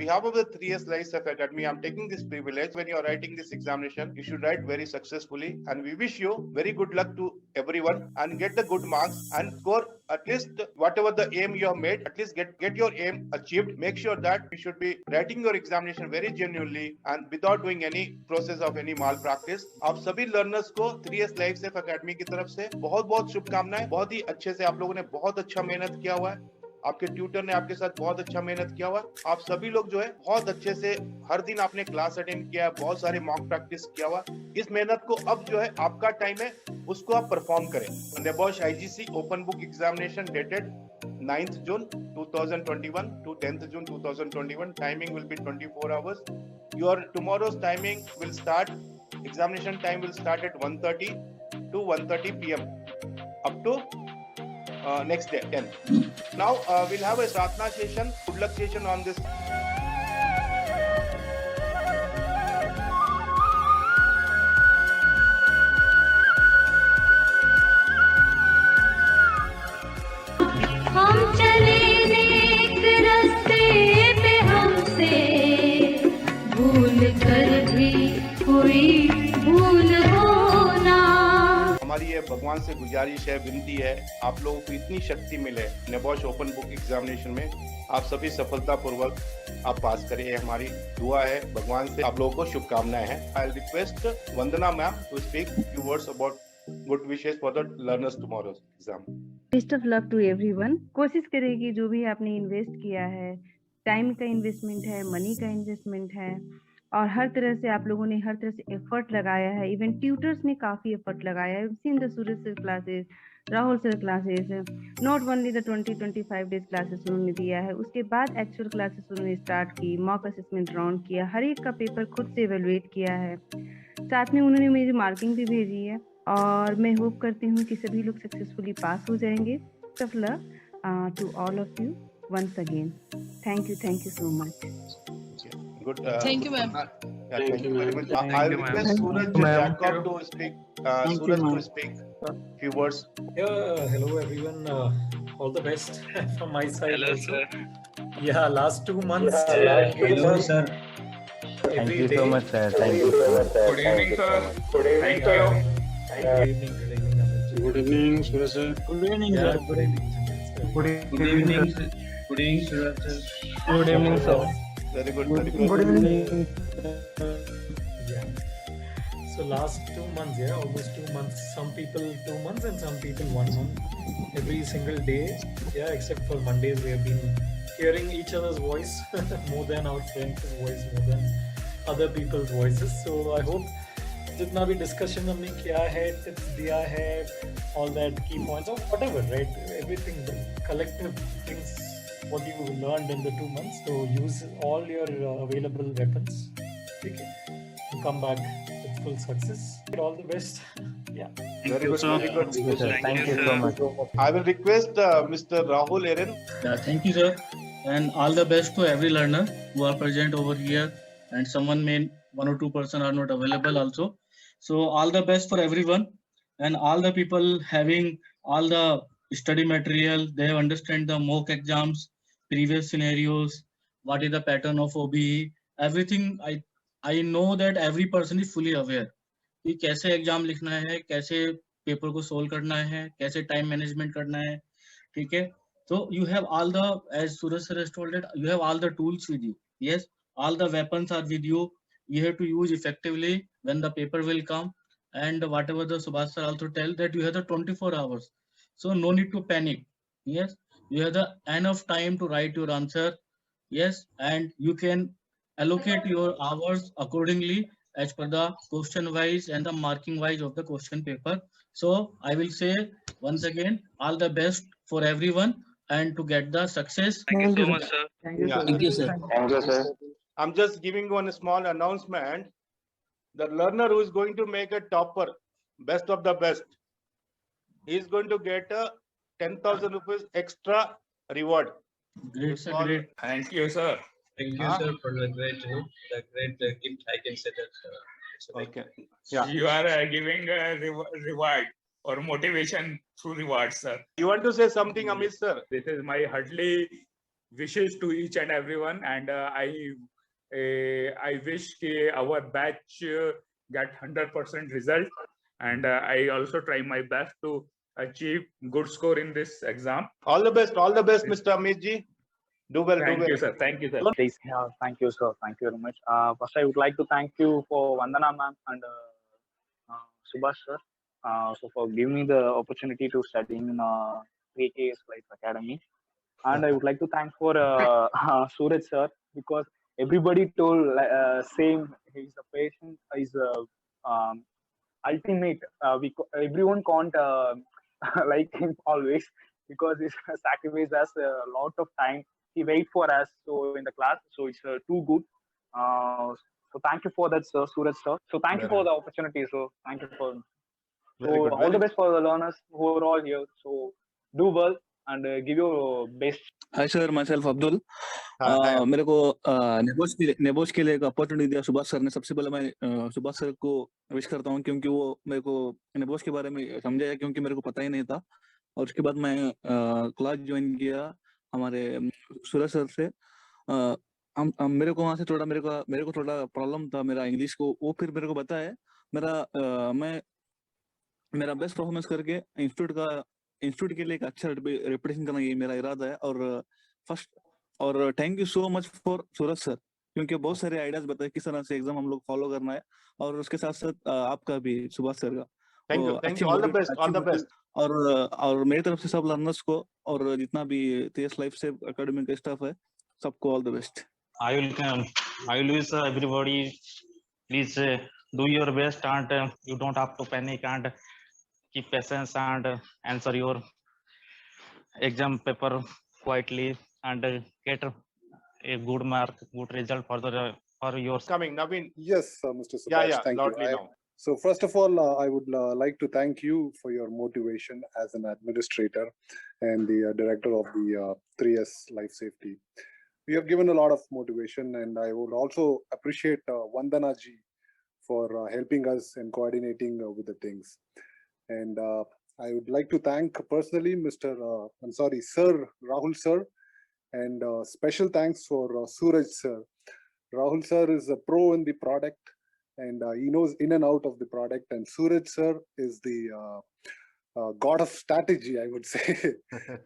behalf of the 3S Life Academy, I'm taking this privilege. When you are writing this examination, you should write very successfully, and we wish you very good luck to everyone and get the good marks and score at least whatever the aim you have made. At least get your aim achieved. Make sure that you should be writing your examination very genuinely and without doing any process of any malpractice. आप सभी learners को 3S life safe academy की तरफ से बहुत बहुत शुभकामनाएं। बहुत ही अच्छे से आप लोगों ने बहुत अच्छा मेहनत किया हुआ है। आपके ट्यूटर ने आपके साथ बहुत अच्छा मेहनत किया हुआ। आप सभी लोग जो है बहुत अच्छे से हर दिन आपने क्लास अटेंड किया, बहुत सारे मॉक प्रैक्टिस किया हुआ। इस मेहनत को अब जो है आपका टाइम है उसको आप परफॉर्म करें। NEBOSH IGC open book examination dated 9th June 2021 to 10th June 2021. Timing will be 24 hours. Your tomorrow's timing will start, examination time will start at 1:30 to 1:30 p.m. up to next day 10. Now we'll have a Pratna session, good luck session on this. हम चले नेक रास्ते पे, हमसे भूल कर भी कोई भूल हो ना। हमारी ये भगवान से गुजारिश है, विनती है, आप लोगों को इतनी शक्ति मिले नेबॉश ओपन बुक एग्जामिनेशन में आप सभी सफलता पूर्वक आप पास करें, ये हमारी दुआ है। भगवान से आप लोगों को शुभकामनाएं हैं। I request Vandana ma'am to speak few words about good wishes for the learners tomorrow's exam. Best of luck to everyone. कोशिश करें कि जो भी आपने इन्वेस्ट किया है, टाइम का इन्वेस्टमेंट है, मनी का इन्वेस्टमेंट है, और हर तरह से आप लोगों ने हर तरह से एफर्ट लगाया है। इवन ट्यूटर्स ने काफ़ी एफर्ट लगाया है। Seen the Suraj sir classes, Rahul sir classes, not only the 20-25 days classes उन्होंने दिया है, उसके बाद एक्चुअल क्लासेस उन्होंने स्टार्ट की, मॉक असेसमेंट राउंड किया, हर एक का पेपर खुद से एवेलुएट किया है, साथ में उन्होंने मेरी मार्किंग भी भेजी है, और मैं होप करती हूँ कि सभी लोग सक्सेसफुली पास हो जाएंगे। Tough luck to all of you once again. Thank you so much. Good. Thank you, ma'am. Thank you very much. I will request Suraj Jacob to speak. Suraj to speak few words. Yeah, hello everyone. All the best from my side. Hello, also. sir. Yeah, last 2 months. Hello, sir. Every Thank you day. so much, sir. Thank you so much. Good evening, sir. Thank you. Good evening. Amarjit. Good evening, Suraj sir. Good evening, Yeah, sir. good evening. Sanjay sir. Good evening, sir. Good evening, Suraj sir. Good evening, sir. Very good. Very good. Good evening. Yeah. So last 2 months, yeah, almost 2 months. Some people 2 months and some people 1 month. Every single day, yeah, except for Mondays, we have been hearing each other's voice more than our friends' voice, more than other people's voices. So I hope जितना भी discussion हमने किया है, tips दिया है, all that key points or whatever, right? Everything, the collective things, what you learned in the 2 months. So use all your available weapons. Okay, to come back with full success. All the best. Yeah. Very good. Very good. Thank you, sir. Thank you so much. I will request Mr. Rahul Erin. Thank you, sir, and all the best to every learner who are present over here, and someone may 1 or 2% are not available also. So all the best for everyone, and all the people having all the study material, they understand the mock exams, previous scenarios, what is the pattern of OBE, everything. I know that every person is fully aware कि कैसे exam लिखना है, कैसे paper को solve करना है, कैसे time management करना है, ठीक है। So you have all the, as Suraj sir has told it, you have all the tools with you. Yes, all the weapons are with you. You have to use effectively when the paper will come, and whatever the Subhash sir also tell that you have the 24 hours. So no need to panic. Yes, you have the enough time to write your answer. Yes, and you can allocate your hours accordingly as per the question wise and the marking wise of the question paper. So I will say once again, all the best for everyone and to get the success. Thank you so much, sir. Yeah. Thank you, sir. Thank you, sir. I'm just giving one small announcement. The learner who is going to make a topper, best of the best, he is going to get a 10,000 rupees extra reward. Great, sir. Great. Thank you, sir. Thank you, sir, for the great gift. I can say that. Okay. Yeah. You are giving a reward or motivation through rewards, sir. You want to say something, Amit sir? This is my heartily wishes to each and everyone, and I wish our batch get 100% result, and I also try my best to achieve good score in this exam. All the best, Mr. Amit ji. Do well, do Thank well. you, sir. Thank you, sir. Please, yeah, thank you, sir. Thank you very much. First, I would like to thank you for Vandana ma'am and Subhash sir, so for giving me the opportunity to study in 3Ks Life Academy. And I would like to thank for Suraj sir, because everybody told same. He's a patient. He's a ultimate. Everyone can't like him always, because he sacrifices us a lot of time. He wait for us so in the class, so it's too good. So thank you for that, sir, Suraj sir. So thank you for the opportunity, so thank you for. Very So good, all very the best for the learners who are all here. So do well and give your best. Hi sir, my self Abdul. हाँ, मेरे को नेबोज के लिए एक opportunity दिया Subhash sir ने। सबसे पहले मैं सुभाष सर को विश करता हूँ, क्योंकि वो मेरे को नेबोज के बारे में समझाया, क्योंकि मेरे को पता ही नहीं था। और उसके बाद मैं क्लास ज्वाइन किया हमारे सूरज सर से। मेरे को वहाँ से थोड़ा मेरे को थोड़ा प्रॉब्लम था मेरा इंग्लिश को, वो फिर मेरे को बताया। मेरा बेस्ट परफॉर्मेंस करके इंस्टीट्यूट के लिए एक अच्छा रेपुटेशन करना, ये मेरा इरादा है। और thank you so much for Suraj sir, क्योंकि बहुत सारे आइडियाज बताए किस तरह से एग्जाम हम लोग फॉलो करना है। और उसके साथ साथ आपका भी सुभाष सर का thank you. All the best, all the best. और मेरी तरफ से सब लर्नर्स को और जितना भी TS लाइफ से एकेडमी का स्टाफ है, सबको all the best. I will wish everybody, please do your best, and you don't have to panic, and keep patience and answer your exam paper quietly, and get a good mark, good result for your. Coming, Naveen. Yes, Mr. Subhash, Yeah, thank loudly you. now. So first of all, I would like to thank you for your motivation as an administrator and the director of the 3S Life Safety. You have given a lot of motivation, and I would also appreciate Vandana ji for helping us and coordinating with the things. And I would like to thank personally Sir Rahul sir, and special thanks for Suraj sir. Rahul sir is a pro in the product, and he knows in and out of the product, and Suraj sir is the god of strategy, I would say.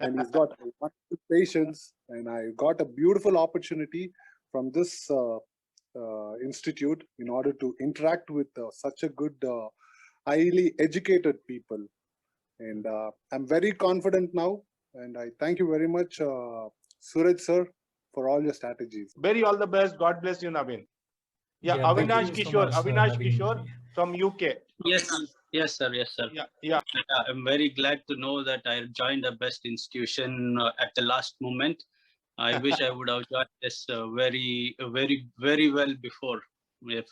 And he's got wonderful patience, and I got a beautiful opportunity from this institute in order to interact with such a good highly educated people, and I'm very confident now, and I thank you very much, Suraj sir, for all your strategies. Very all the best. God bless you, Naveen. Yeah, thank Avinash you so Kishore, much, Avinash Naveen. Kishore from UK. Yes, sir. Yeah. I'm very glad to know that I joined the best institution at the last moment. I wish I would have joined this very well before.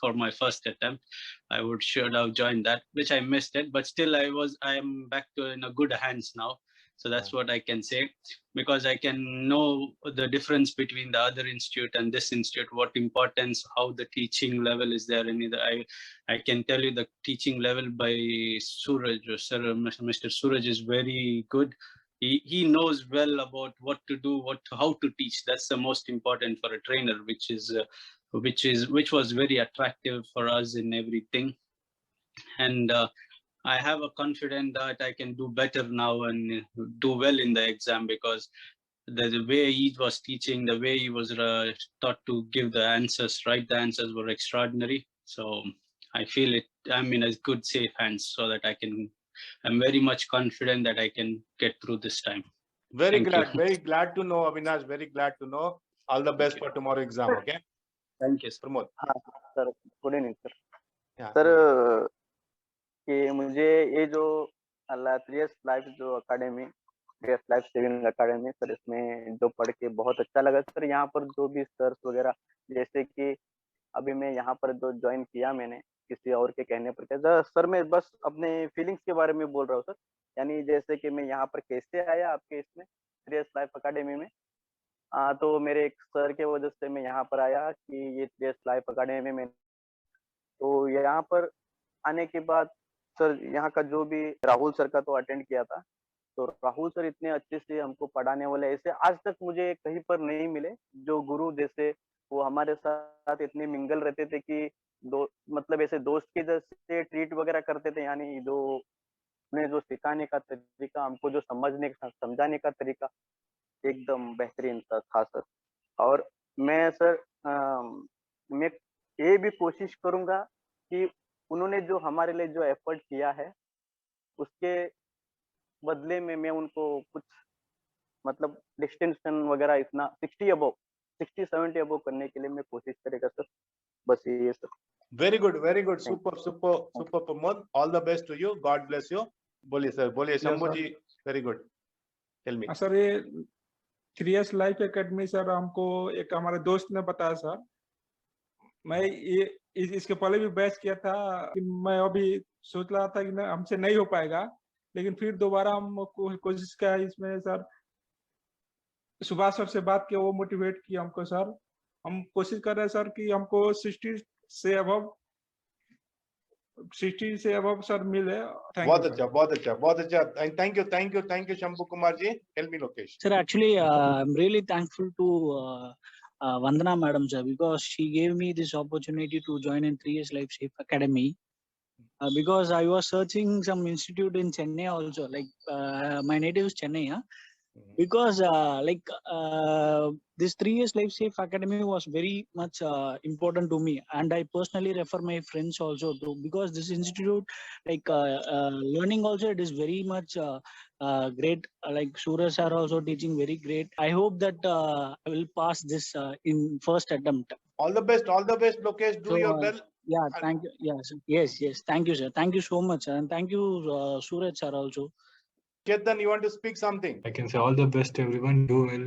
For my first attempt, I should have joined that, which I missed it. But still, I am back in a good hands now. So that's what I can say, because I can know the difference between the other institute and this institute, what importance, how the teaching level is there. And I can tell you the teaching level by Suraj, sir, Mr. Suraj is very good. He knows well about what to do, how to teach. That's the most important for a trainer, which was very attractive for us in everything. And I have a confidence that I can do better now and do well in the exam, because the way he was teaching, the way he was taught to give the answers, right? The answers were extraordinary. So I feel I'm in a good, safe hands, so that I'm very much confident that I can get through this time. Very glad to know, Avinash. Very glad to know. All the best for tomorrow exam. Okay. Thank you, Pramod. Sir good evening sir. Yeah. Sir कि मुझे ये जो 3S life जो academy, 3S life saving academy sir, इसमें जो पढ़ के बहुत अच्छा लगा सर। यहाँ पर जो भी सर्स वगैरह, जैसे कि अभी मैं यहाँ पर जो ज्वाइन किया मैंने किसी और के कहने पर क्या सर, मैं बस अपने फीलिंग्स के बारे में बोल रहा हूँ सर। यानी जैसे कि मैं यहाँ पर कैसे आया आपके इसमें 3S लाइफ अकेडमी में, तो मेरे एक सर के वजह से मैं यहाँ पर आया कि ये 3S लाइफ अकेडमी में। तो यहाँ पर आने के बाद सर, यहाँ का जो भी राहुल सर का तो अटेंड किया था, तो राहुल सर इतने अच्छे से हमको पढ़ाने वाले ऐसे आज तक मुझे कहीं पर नहीं मिले जो गुरु जैसे। वो हमारे साथ इतने मिंगल रहते थे कि मतलब ऐसे दोस्त के जैसे ट्रीट वगैरह करते थे, यानी जो उन्हें जो सिखाने का तरीका, हमको जो समझाने का तरीका एकदम बेहतरीन था सर। और मैं सर मैं ये भी कोशिश करूंगा कि उन्होंने जो हमारे लिए जो एफर्ट किया है उसके बदले में मैं उनको कुछ मतलब डिस्टिंक्शन वगैरह इतना 60-70 अबव करने के लिए मैं कोशिश करेगा सर। बस ये sir. Very good super Pramod, all the best to you, God bless you. बोलिए सर, बोलिए Shambhu ji. Very good, tell me. Sir ये 3S लाइफ एकेडमी सर हमको एक हमारे दोस्त ने बताया सर। मैं ये इसके पहले भी बैच किया था कि मैं अभी सोच रहा था कि हमसे नहीं हो पाएगा, लेकिन फिर दोबारा हम कोशिश किया इसमें सर। सुभाष सर से बात किया, वो मोटिवेट किया हमको सर। हम कोशिश कर रहे हैं सर कि हमको 60 से अबव सर मिले। बहुत अच्छा। Thank you Shambhu Kumar ji. Tell me Lokesh. Sir, actually, I'm really thankful to Vandana Madam sir, because she gave me this opportunity to join in 3S Life Safe Academy. Because I was searching some institute in Chennai also, like my native is Chennai, huh? Because this 3S Life Safe Academy was very much important to me, and I personally refer my friends also to, because this institute, learning also, it is very much great. Like Suraj sir also teaching very great. I hope that I will pass this in first attempt. All the best, Lokesh. Do your best. Yeah, thank you. Yes, thank you, sir. Thank you so much, sir. And thank you, Suraj sir also. Ketan, you want to speak something? I can say all the best everyone. Do well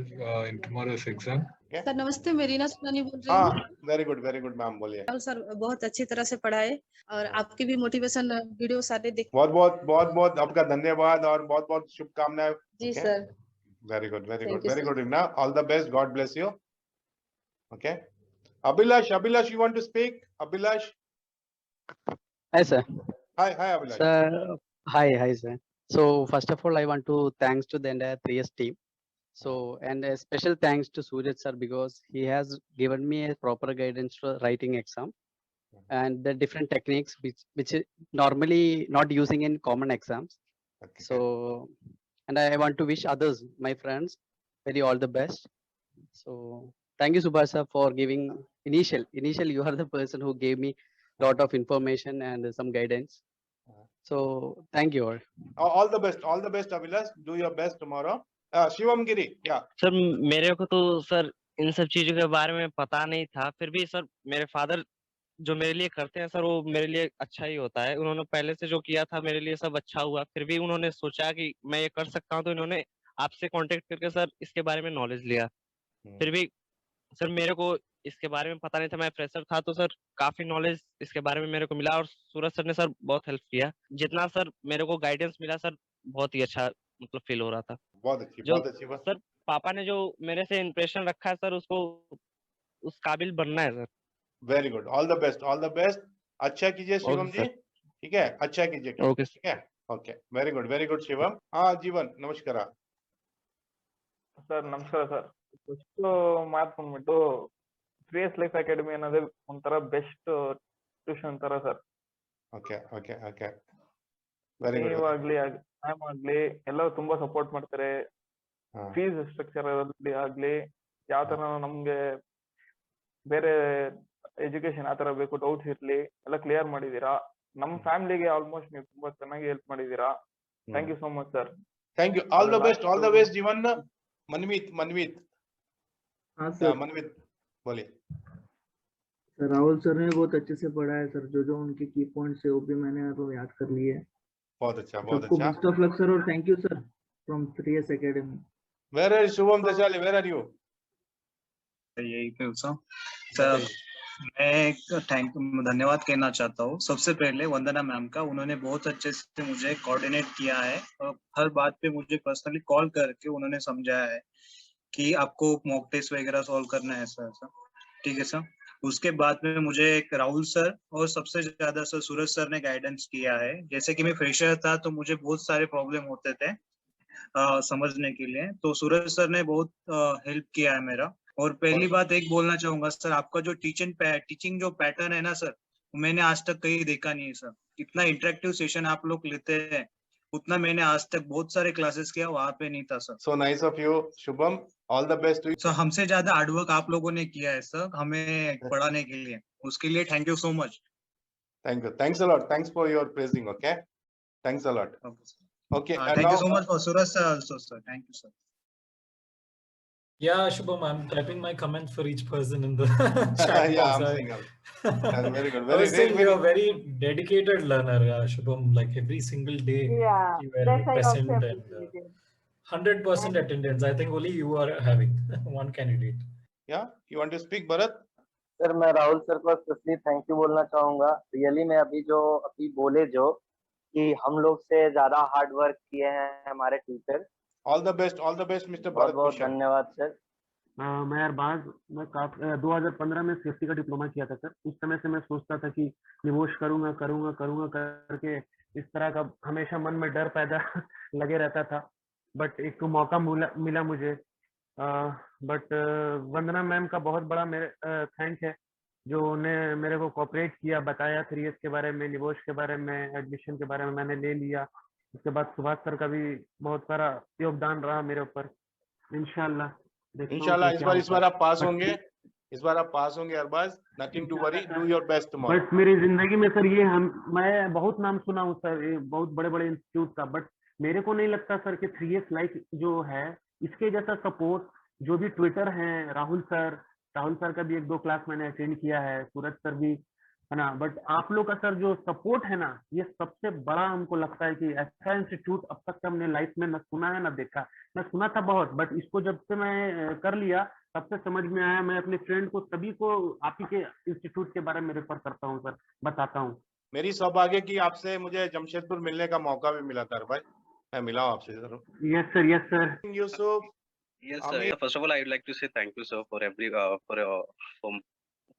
in tomorrow's exam. Sir नमस्ते, मैं रीना सुनानी बोल रही हूँ। Very good ma'am, बोलिए। Sir बहुत अच्छी तरह से पढ़ाए और आपकी भी मोटिवेशन वीडियो सारे देख। बहुत आपका धन्यवाद और बहुत शुभकामनाएं। जी sir. Very good Reena, all the best, God bless you. Okay, Abhilash, you want to speak? Abhilash. Hi sir. Hi Abhilash. Sir, hi sir. So first of all, I want to thanks to the entire 3S team. So, and a special thanks to Suraj sir, because he has given me a proper guidance for writing exam and the different techniques which is normally not using in common exams. Okay. So, and I want to wish others, my friends, very all the best. So thank you Subhash sir for giving initial you are the person who gave me lot of information and some guidance. So thank you all the best Abhilash. Do your best tomorrow. Shivam Giri, yeah. Sir मेरे को तो sir इन सब चीजों के बारे में पता नहीं था, फिर भी सर मेरे फादर जो मेरे लिए करते हैं सर, वो मेरे लिए अच्छा ही होता है। उन्होंने पहले से जो किया था मेरे लिए सब अच्छा हुआ, फिर भी उन्होंने सोचा कि मैं ये कर सकता हूँ, तो इन्होंने आपसे कांटेक्ट करके सर इसके बारे में नॉलेज लिया। फिर भी सर मेरे को इसके बारे में पता नहीं था, मैं फ्रेशर था, तो सर काफी नॉलेज इसके बारे में मेरे को मिला और सूरज सर ने सर बहुत हेल्प किया। जितना सर मेरे को गाइडेंस मिला सर, बहुत ही अच्छा मतलब फील हो रहा था। बहुत अच्छी बात। सर पापा ने जो मेरे से इम्प्रेशन रखा है सर, उसको उस काबिल बनना है sir. Very good, all the best. अच्छा कीजिए शिवम जी, ठीक है, अच्छा कीजिए। ओके, ठीक है, ओके, वेरी गुड शिवम। हाँ जीवन, नमस्कार ಸರ್। ನಮಸ್ಕಾರ ಸರ್। ಫಸ್ಟ್ ಮಾತು ಬಂದ್ಬಿಟ್ಟು 3S ಲೈಫ್ ಅಕಾಡೆಮಿ ಅನ್ನೋದೇ ಒಂಥರ ಬೆಸ್ಟ್ ಟ್ಯೂಷನ್ ತರ ಸರ್. Okay, very good. ನೀವಾಗ್ಲಿ ಮ್ಯಾಮ್ ಆಗ್ಲಿ ಎಲ್ಲರೂ ತುಂಬಾ ಸಪೋರ್ಟ್ ಮಾಡ್ತಾರೆ. ಫೀಸ್ ಸ್ಟ್ರಕ್ಚರ್ ಅಲ್ಲಿ ಆಗ್ಲಿ, ಯಾವ ತರ ನಮ್ಗೆ ಬೇರೆ ಎಜುಕೇಶನ್ ಆ ತರ ಬೇಕು, ಡೌಟ್ಸ್ ಇರ್ಲಿ ಎಲ್ಲ ಕ್ಲಿಯರ್ ಮಾಡಿದೀರಾ. ನಮ್ ಫ್ಯಾಮಿಲಿಗೆ ಆಲ್ಮೋಸ್ಟ್ ನೀವು ತುಂಬಾ ಚೆನ್ನಾಗಿ ಹೆಲ್ಪ್ ಮಾಡಿದೀರಾ. Thank you so much sir. Thank you, all the best Jeevan. Manveet हाँ सर। मनवीत बोलिए। सर राहुल सर ने बहुत अच्छे से पढ़ाया सर, जो उनके की पॉइंट्स है वो भी मैंने तो याद कर लिए। बहुत अच्छा। बेस्ट ऑफ लक सर, और thank you sir from 3S Academy. Where are Shubham Dashali, where are you? यही पे सर, मैं धन्यवाद कहना चाहता हूँ सबसे पहले वंदना मैम का। उन्होंने बहुत अच्छे से मुझे कोऑर्डिनेट किया है और हर बात पे मुझे पर्सनली कॉल करके उन्होंने समझाया है कि आपको मॉक टेस्ट वगैरह सॉल्व करना है सर। ठीक है सर। उसके बाद में मुझे एक राहुल सर और सबसे ज्यादा सर सूरज सर ने गाइडेंस किया है। जैसे कि मैं फ्रेशर था तो मुझे बहुत सारे प्रॉब्लम होते थे, समझने के लिए। तो सूरज सर ने बहुत हेल्प किया है मेरा। और पहली बात एक बोलना चाहूंगा सर, आपका जो टीचिंग जो पैटर्न है ना सर, मैंने आज तक कहीं देखा नहीं है सर। इतना इंटरेक्टिव सेशन आप लोग लेते हैं, उतना मैंने आज तक बहुत सारे क्लासेस किया, वहां पे नहीं था sir. So nice of you, Shubham. All the best to you. Sir हमसे ज्यादा हार्डवर्क आप लोगों ने किया है सर हमें पढ़ाने के लिए, उसके लिए thank you so much. Thank you. Thanks a lot. Thanks for your praising. Okay. Thanks a lot. Okay. And Thank you now, so much for Suraj sir also sir. Thank you sir. Yeah, Shubham, I'm typing my comments for each person in the chat yeah, box. I'm seeing it. And very good. I Very, was saying very, you're a very dedicated learner, Shubham. Like every single day, Yeah, you were that I also present and appreciated. 100% attendance. I think only you are having one candidate. Yeah, you want to speak, Bharat? Sir मैं Rahul sir को specially thank you बोलना चाहूंगा। Really में अभी बोले जो कि हम लोग से ज्यादा हार्ड वर्क किए हैं हमारे teacher. All the best, Mr. बहुत Bharat बहुत Bhushan. धन्यवाद सर। मैं अरबाज, मैं 2015 में सेफ्टी का डिप्लोमा किया था सर। उस समय से मैं सोचता था कि निवोश करूंगा करके इस तरह का हमेशा मन में डर पैदा लगे रहता था। बट एक मौका मिला मुझे। बट वंदना मैम का बहुत बड़ा मेरे थैंक है, जो उन्हें मेरे को कोऑपरेट किया, बताया 3S के बारे में, निवोश के बारे में, एडमिशन के बारे में मैंने ले लिया। उसके बाद सुभाष सर का भी बहुत सारा योगदान रहा मेरे ऊपर। इंशाल्लाह इंशाल्लाह इस बार आप पास होंगे। इस बार आप पास होंगे Arbaz. Nothing to worry, do your best tomorrow. But मेरी जिंदगी में सर मैं बहुत नाम सुना हूँ सर, ये बहुत बड़े इंस्टीट्यूट का। बट मेरे को नहीं लगता सर कि 3S लाइफ जो है इसके जैसा सपोर्ट जो भी ट्विटर है, राहुल सर का भी 1-2 क्लास मैंने अटेंड किया है, सूरज सर भी है ना। बट आप लोग का सर जो सपोर्ट है ना, ये सबसे बड़ा हमको लगता है कि ऐसा इंस्टीट्यूट अब तक हमने लाइफ में न सुना है न देखा। मैं सुना था बहुत, बट इसको जब से मैं कर लिया तब से समझ में आया। मैं अपने फ्रेंड को सभी को आप ही के इंस्टीट्यूट के बारे में रेफर करता हूँ सर, बताता हूँ। मेरी सौभाग्य की आपसे मुझे जमशेदपुर मिलने का मौका भी मिला था भाई। मैं मिला हूँ आपसे जरूर। Yes sir. Yusuf. Yes, sir. First of all, I would like to say thank you, sir, for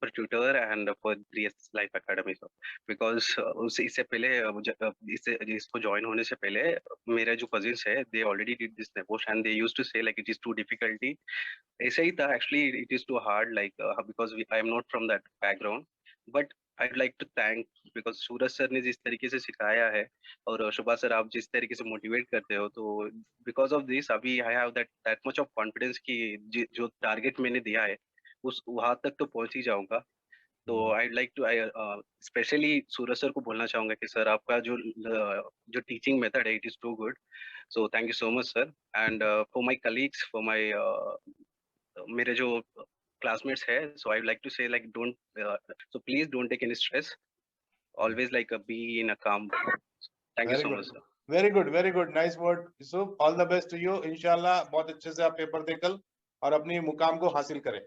for tutor and for 3S Life Academy, sir. Because इससे पहले इसको join होने से पहले मेरे जो cousins है, they already did this NEBOSH and they used to say like it is too difficult. ऐसा ही था, actually it is too hard, like because I am not from that background. But I'd like to thank because Suraj sir ने जिस तरीके से सिखाया है और शुभा sir आप जिस तरीके से मोटिवेट करते हो, तो because of this अभी I have that much of confidence कि जो टारगेट मैंने दिया है उस वहां तक तो पहुंच ही जाऊंगा। तो I'd like to specially Suraj sir को बोलना चाहूंगा कि सर आपका जो टीचिंग मेथड है, it is too good. So thank you so much, sir. And for my colleagues, for my मेरे जो classmates है, so I would like to say like so please don't take any stress. Always like be in a calm. Thank you so much, sir. very good, nice word Yusuf. all the best to you. इंशाल्लाह बहुत अच्छे से आप paper दे कल और अपनी मुकाम को हासिल करें।